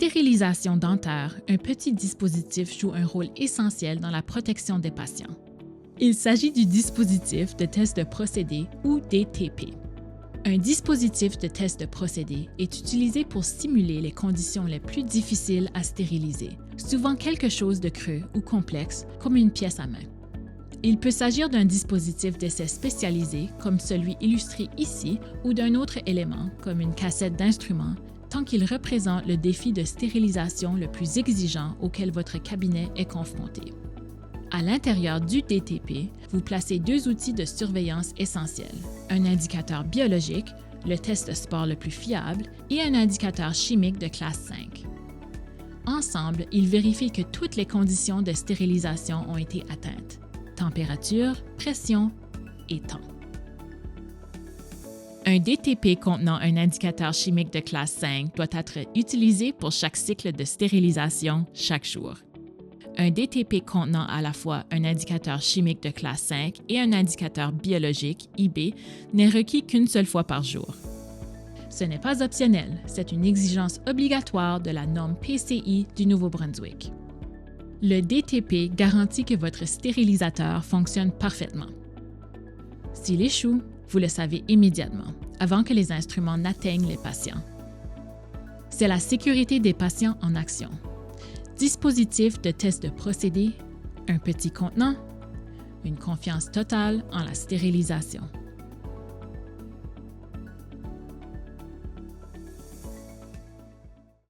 stérilisation dentaire, un petit dispositif joue un rôle essentiel dans la protection des patients. Il s'agit du dispositif de test de procédé ou DTP. Un dispositif de test de procédé est utilisé pour simuler les conditions les plus difficiles à stériliser, souvent quelque chose de creux ou complexe comme une pièce à main. Il peut s'agir d'un dispositif d'essai spécialisé comme celui illustré ici ou d'un autre élément comme une cassette d'instruments, tant qu'il représente le défi de stérilisation le plus exigeant auquel votre cabinet est confronté. À l'intérieur du DTP, vous placez deux outils de surveillance essentiels, un indicateur biologique, le test sport le plus fiable, et un indicateur chimique de classe 5. Ensemble, ils vérifient que toutes les conditions de stérilisation ont été atteintes: température, pression et temps. Un DTP contenant un indicateur chimique de classe 5 doit être utilisé pour chaque cycle de stérilisation chaque jour. Un DTP contenant à la fois un indicateur chimique de classe 5 et un indicateur biologique, IB, n'est requis qu'une seule fois par jour. Ce n'est pas optionnel, c'est une exigence obligatoire de la norme PCI du Nouveau-Brunswick. Le DTP garantit que votre stérilisateur fonctionne parfaitement. S'il échoue, vous le savez immédiatement, avant que les instruments n'atteignent les patients. C'est la sécurité des patients en action. Dispositif de test de procédé, un petit contenant, une confiance totale en la stérilisation.